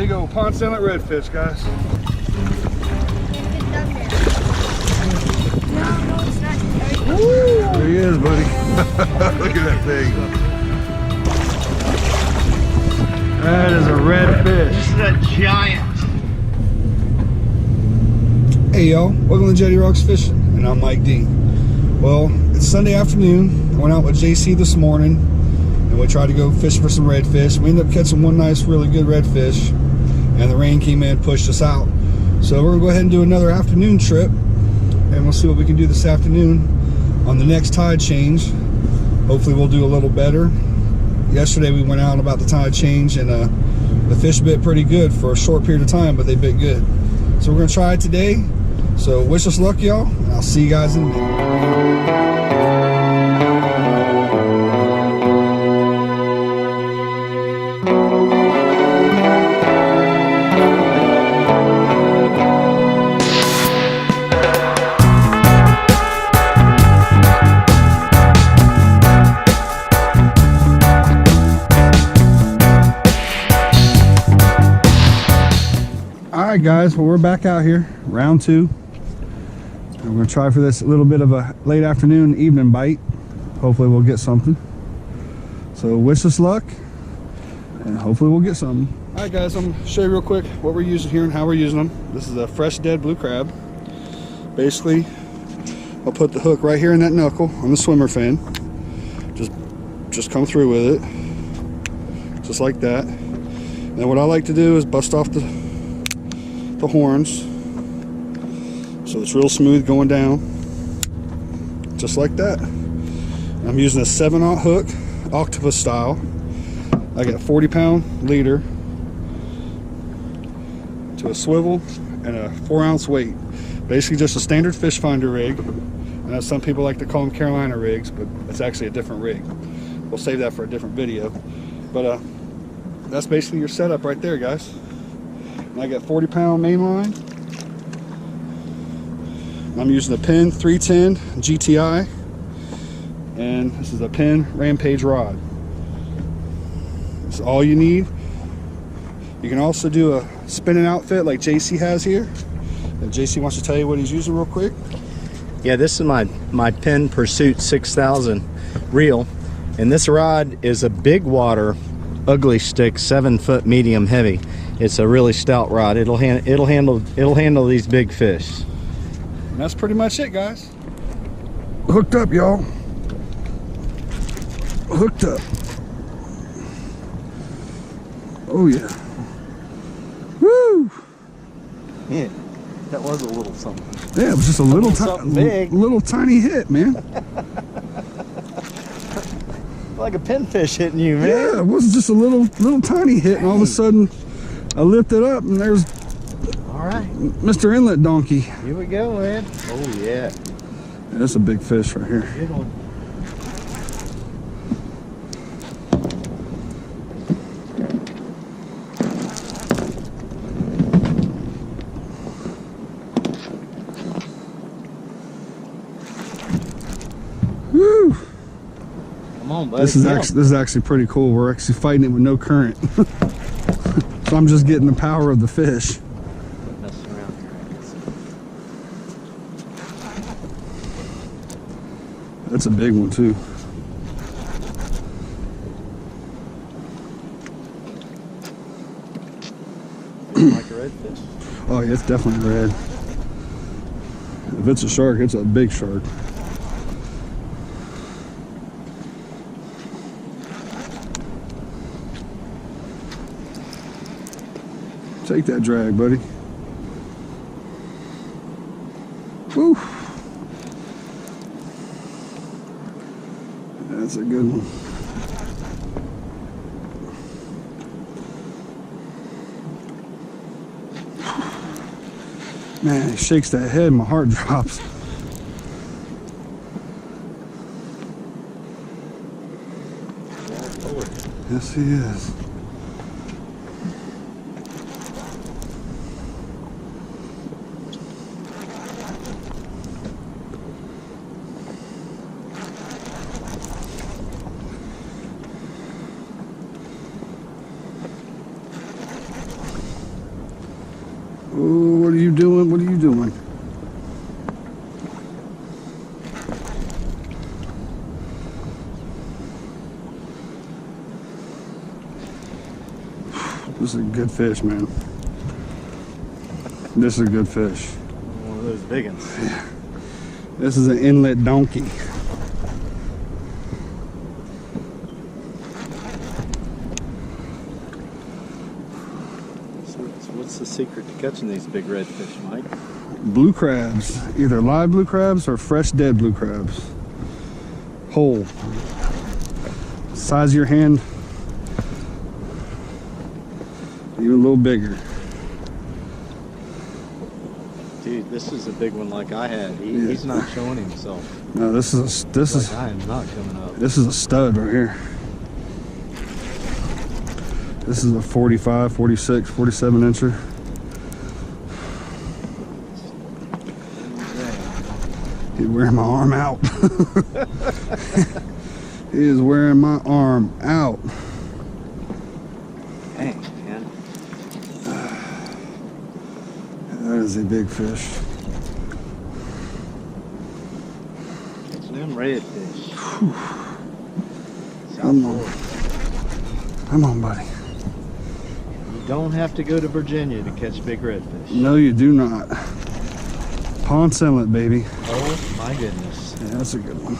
Big old ponce inlet redfish, guys. There he is, buddy. Look at that thing. That is a redfish. This is a giant. Hey y'all, welcome to Jettie Rocks Fishing, and I'm Mike Dean. Well, it's Sunday afternoon. I went out with JC this morning, and we tried to go fishing for some redfish. We ended up catching one nice, really good redfish, and the rain came in and pushed us out. So we're gonna go ahead and do another afternoon trip, and we'll see what we can do this afternoon on the next tide change. Hopefully we'll do a little better. Yesterday we went out about the tide change, and the fish bit pretty good for a short period of time, but they bit good. So we're gonna try it today. So wish us luck, y'all, and I'll see you guys in a minute. Alright guys, well we're back out here, round two. And we're gonna try for this little bit of a late afternoon evening bite. Hopefully we'll get something. So wish us luck, and hopefully we'll get something. Alright guys, I'm gonna show you real quick what we're using here and how we're using them. This is a fresh dead blue crab. Basically, I'll put the hook right here in that knuckle on the swimmer fin. Just come through with it. Just like that. And what I like to do is bust off the horns, so it's real smooth going down, just like that. I'm using a 7/0 hook, octopus style. I got a 40-pound leader to a swivel and a 4-ounce weight. Basically just a standard fish finder rig. I know some people like to call them Carolina rigs, but it's actually a different rig. We'll save that for a different video. But that's basically your setup right there, guys. I got 40-pound main line. I'm using a Penn 310 GTI, and this is a Penn Rampage rod. That's all you need. You can also do a spinning outfit like JC has here. And JC wants to tell you what he's using real quick. Yeah, this is my Penn Pursuit 6000 reel, and this rod is a big water ugly stick, 7-foot medium heavy. It's a really stout rod. It'll handle these big fish. And that's pretty much it, guys. Hooked up, y'all. Hooked up. Oh yeah. Woo! Yeah, that was a little something. Yeah, it was just a little tiny hit, man. Like a pinfish hitting you, man. Yeah, it was just a little tiny hit, and all of a sudden I lifted up and there's Mr. Inlet Donkey. Here we go, man. Oh yeah. That's a big fish right here. Good one. Woo! Come on, buddy. This is actually pretty cool. We're actually fighting it with no current. So I'm just getting the power of the fish. That's a big one too. Like a redfish? Oh yeah, it's definitely red. If it's a shark, it's a big shark. Take that drag, buddy. Woo! That's a good one. Man, he shakes that head, my heart drops. Yes, he is. Oh, what are you doing? What are you doing? This is a good fish, man. This is a good fish. One of those big ones. Yeah. This is an inlet donkey. So what's the secret to catching these big redfish, Mike? Blue crabs, either live blue crabs or fresh dead blue crabs. Whole. Size of your hand, even a little bigger. Dude, this is a big one like I had. He's not showing himself. No, this is I am not coming up. This is a stud right here. This is a 45, 46, 47 incher. He's wearing my arm out. He is wearing my arm out. Dang, man. That is a big fish. Catching them redfish. Come on. Come on, buddy. You don't have to go to Virginia to catch big redfish. No, you do not. Ponce Inlet, baby. Oh my goodness. Yeah, that's a good one.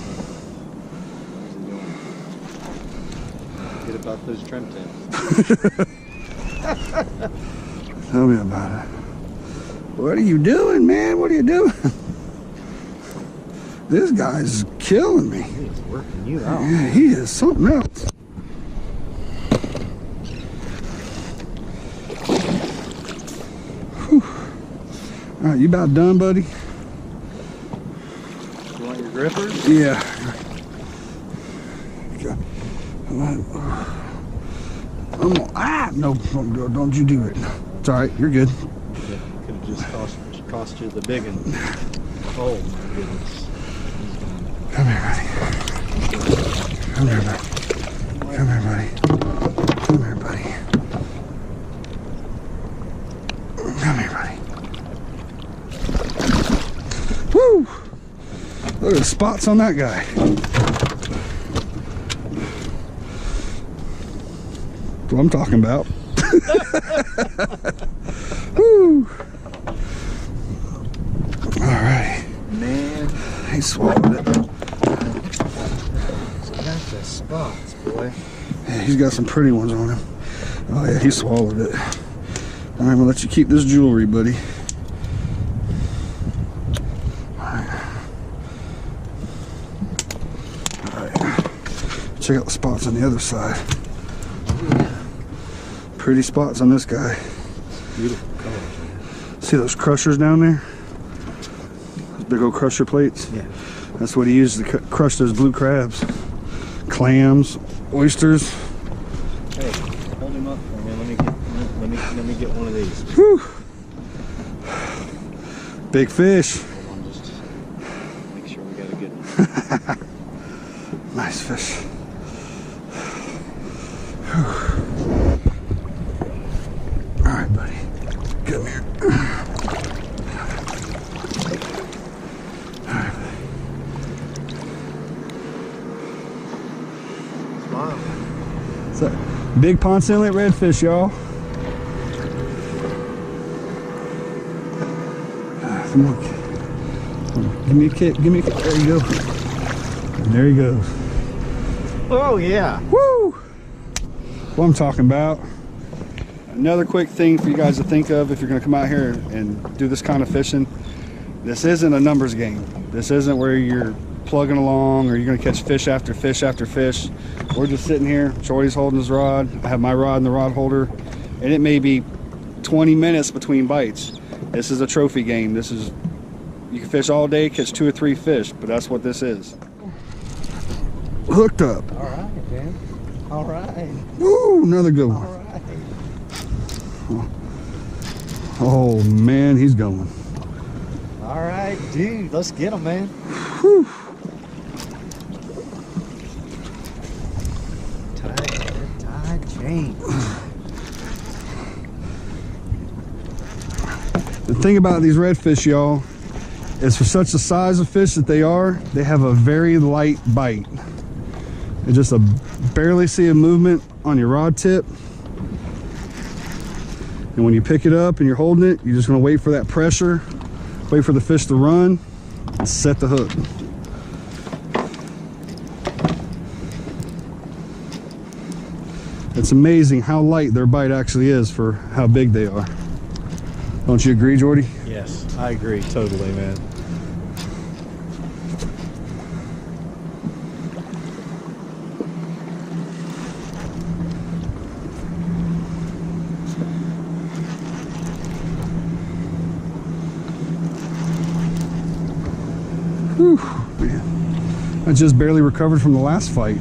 Forget about those trim tails. Tell me about it. What are you doing, man? What are you doing? This guy's killing me. He's working you out. Yeah, he is something else. Whew. All right, you about done, buddy? You want your grippers? Yeah. No, don't you do it. It's all right, you're good. Could have just cost you the big one. Oh my goodness. Come here, buddy. Come here, buddy. Come here, buddy. Come here, buddy. Come here, buddy. Woo! Look at the spots on that guy. That's what I'm talking about. Woo! All right. Man, He swallowed it. he's got the spots, boy. Yeah, he's got some pretty ones on him. Oh yeah, he swallowed it. All right, I'm gonna let you keep this jewelry, buddy. All right. Check out the spots on the other side. Pretty spots on this guy. Beautiful colors, man. See those crushers down there? Those big old crusher plates? Yeah. That's what he used to crush those blue crabs. Clams, oysters. Hey, hold him up for me. Let me get one of these. Whew. Big fish. Hold on, just make sure we got a good one. Nice fish. All right, buddy. Come here. All right, buddy. Smile. So, big Ponce Inlet redfish, y'all. Come on. Give me a kick. Give me a kick. There you go. And there he goes. Oh yeah. Woo! What I'm talking about. Another quick thing for you guys to think of if you're going to come out here and do this kind of fishing. This isn't a numbers game. This isn't where you're plugging along or you're going to catch fish after fish after fish. We're just sitting here. Shorty's holding his rod. I have my rod in the rod holder. And it may be 20 minutes between bites. This is a trophy game. This is, you can fish all day, catch 2 or 3 fish, but that's what this is. Hooked up. All right, man. All right. Woo, another good one. All right. Oh man, he's going. All right, dude. Let's get him, man. Whew. Tide change. The thing about these redfish, y'all, is for such the size of fish that they are, they have a very light bite. You just barely see a movement on your rod tip. And when you pick it up and you're holding it, you're just gonna wait for that pressure, wait for the fish to run, and set the hook. It's amazing how light their bite actually is for how big they are. Don't you agree, Jordy? Yes, I agree totally, man. Whew, man. I just barely recovered from the last fight.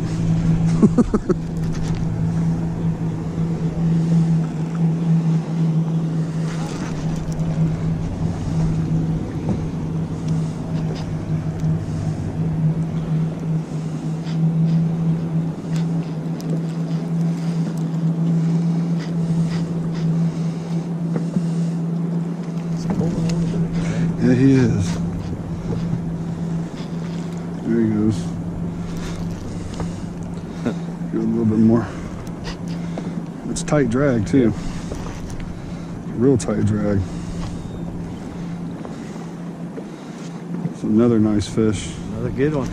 Yeah, he is. There he goes. Go a little bit more. It's tight drag too. Real tight drag. It's another nice fish. Another good one.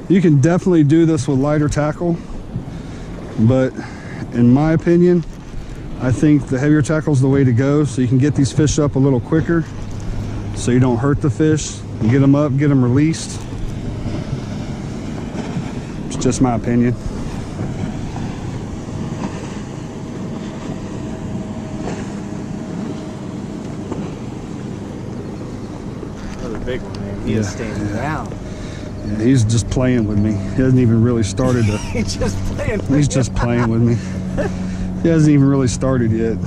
You can definitely do this with lighter tackle, but in my opinion, I think the heavier tackle is the way to go, so you can get these fish up a little quicker so you don't hurt the fish. You get them up, get them released. It's just my opinion. Another big one, man. He is standing down. Yeah, he's just playing with me. He hasn't even really started to. He's just playing with He's just playing with me. He hasn't even really started yet.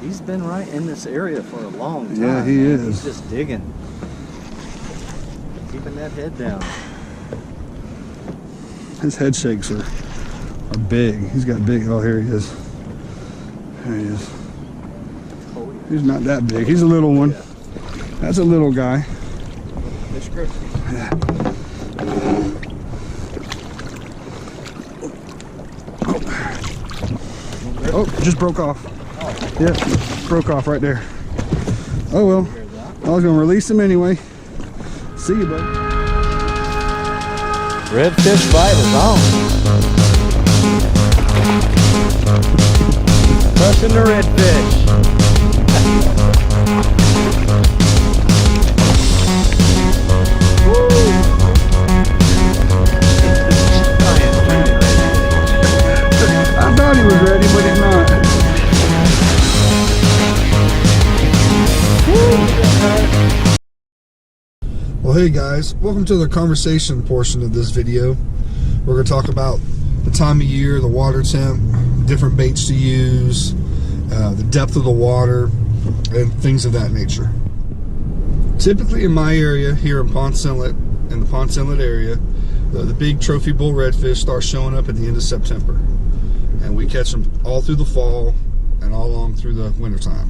He's been right in this area for a long time. Yeah, he man. is. He's just digging. Keeping that head down. His head shakes are big. He's got big. Oh, here he is. There he is. Oh, yeah. He's not that big. He's a little one. Yeah. That's a little guy. Fish grip. Yeah. Oh, it just broke off. Oh. Yeah, broke off right there. Oh well. I was gonna release him anyway. See you, bud. Redfish bite is on. Crushing the redfish. I thought he was ready, but he's not. Well, hey guys, welcome to the conversation portion of this video. We're going to talk about the time of year, the water temp, different baits to use, the depth of the water, and things of that nature. Typically in my area here in Ponce Inlet, in the Ponce Inlet area, the big trophy bull redfish start showing up at the end of September. And we catch them all through the fall and all along through the wintertime.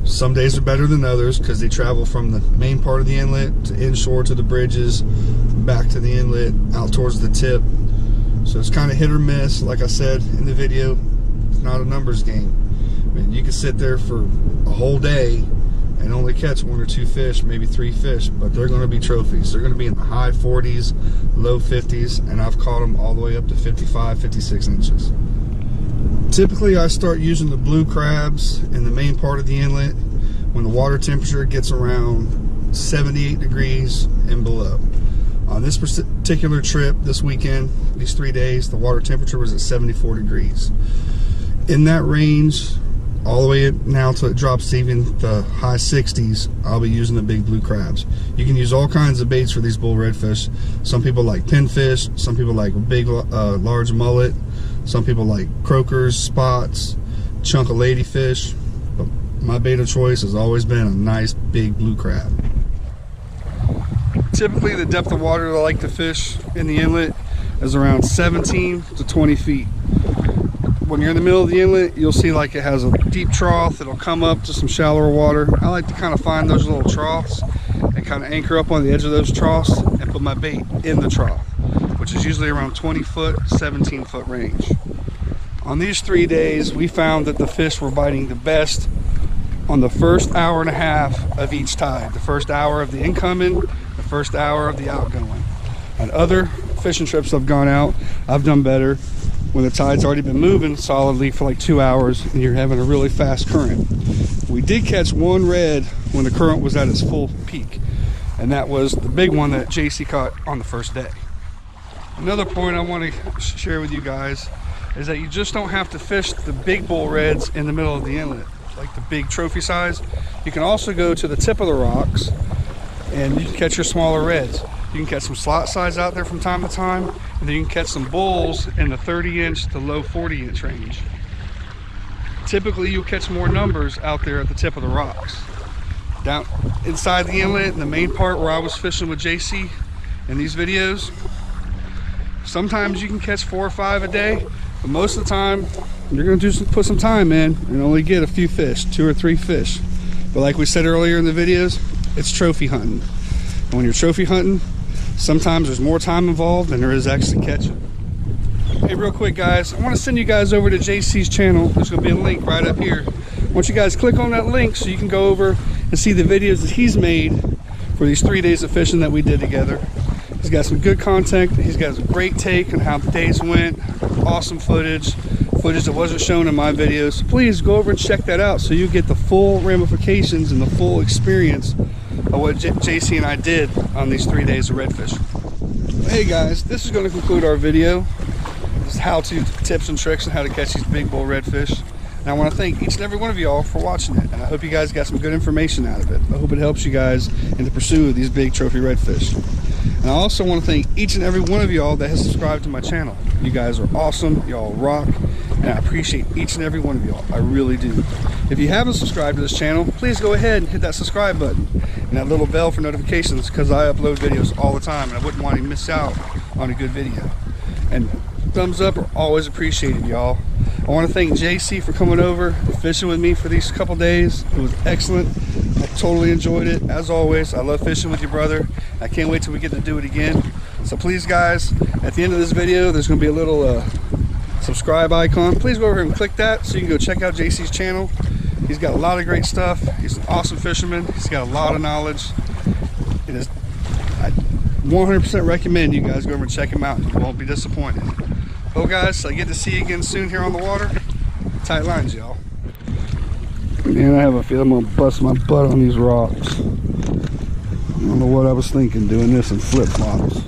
Some days are better than others because they travel from the main part of the inlet to inshore to the bridges, back to the inlet, out towards the tip. So it's kind of hit or miss. Like I said in the video, it's not a numbers game. I mean, you can sit there for a whole day and only catch 1 or 2 fish, maybe 3 fish, but they're going to be trophies. They're going to be in the high 40s, low 50s, and I've caught them all the way up to 55, 56 inches. Typically, I start using the blue crabs in the main part of the inlet when the water temperature gets around 78 degrees and below. On this particular trip this weekend, these 3 days, the water temperature was at 74 degrees. In that range, all the way now till it drops to even the high 60s, I'll be using the big blue crabs. You can use all kinds of baits for these bull redfish. Some people like pinfish, some people like big large mullet, some people like croakers, spots, chunk of ladyfish, but my bait of choice has always been a nice big blue crab. Typically the depth of water that I like to fish in the inlet is around 17 to 20 feet. When you're in the middle of the inlet, you'll see like it has a deep trough that'll come up to some shallower water. I like to kind of find those little troughs and kind of anchor up on the edge of those troughs and put my bait in the trough, which is usually around 20 foot, 17 foot range. On these 3 days, we found that the fish were biting the best on the first hour and a half of each tide. The first hour of the incoming, the first hour of the outgoing. On other fishing trips I've gone out, I've done better when the tide's already been moving solidly for like 2 hours and you're having a really fast current. We did catch one red when the current was at its full peak, and that was the big one that JC caught on the first day. Another point I want to share with you guys is that you just don't have to fish the big bull reds in the middle of the inlet, like the big trophy size. You can also go to the tip of the rocks and you can catch your smaller reds. You can catch some slot size out there from time to time, and then you can catch some bulls in the 30-inch to low 40-inch range. Typically, you'll catch more numbers out there at the tip of the rocks. Down inside the inlet, in the main part where I was fishing with JC in these videos, sometimes you can catch 4 or 5 a day, but most of the time, you're going to put some time in and only get a few fish, 2 or 3 fish. But like we said earlier in the videos, it's trophy hunting. And when you're trophy hunting, sometimes there's more time involved than there is actually catching. Hey, real quick guys, I want to send you guys over to JC's channel. There's going to be a link right up here. I want you guys to click on that link so you can go over and see the videos that he's made for these 3 days of fishing that we did together. He's got some good content. He's got a great take on how the days went. Awesome footage that wasn't shown in my videos. So please go over and check that out so you get the full ramifications and the full experience of what JC and I did on these 3 days of redfish. Hey guys, this is going to conclude our video. This is how-to tips and tricks on how to catch these big bull redfish. And I want to thank each and every one of y'all for watching it. And I hope you guys got some good information out of it. I hope it helps you guys in the pursuit of these big trophy redfish. And I also want to thank each and every one of y'all that has subscribed to my channel. You guys are awesome, y'all rock, and I appreciate each and every one of y'all. I really do. If you haven't subscribed to this channel, please go ahead and hit that subscribe button and that little bell for notifications, because I upload videos all the time and I wouldn't want to miss out on a good video. And thumbs up are always appreciated, y'all. I want to thank JC for coming over and fishing with me for these couple days. It was excellent. I totally enjoyed it. As always, I love fishing with your brother. I can't wait till we get to do it again. So please guys, at the end of this video, there's going to be a little subscribe icon. Please go over and click that so you can go check out JC's channel. He's got a lot of great stuff. He's an awesome fisherman. He's got a lot of knowledge. I 100% recommend you guys go over and check him out. You won't be disappointed. Well guys, I get to see you again soon here on the water. Tight lines, y'all. Man, I have a feeling I'm gonna bust my butt on these rocks. I don't know what I was thinking doing this in flip-flops.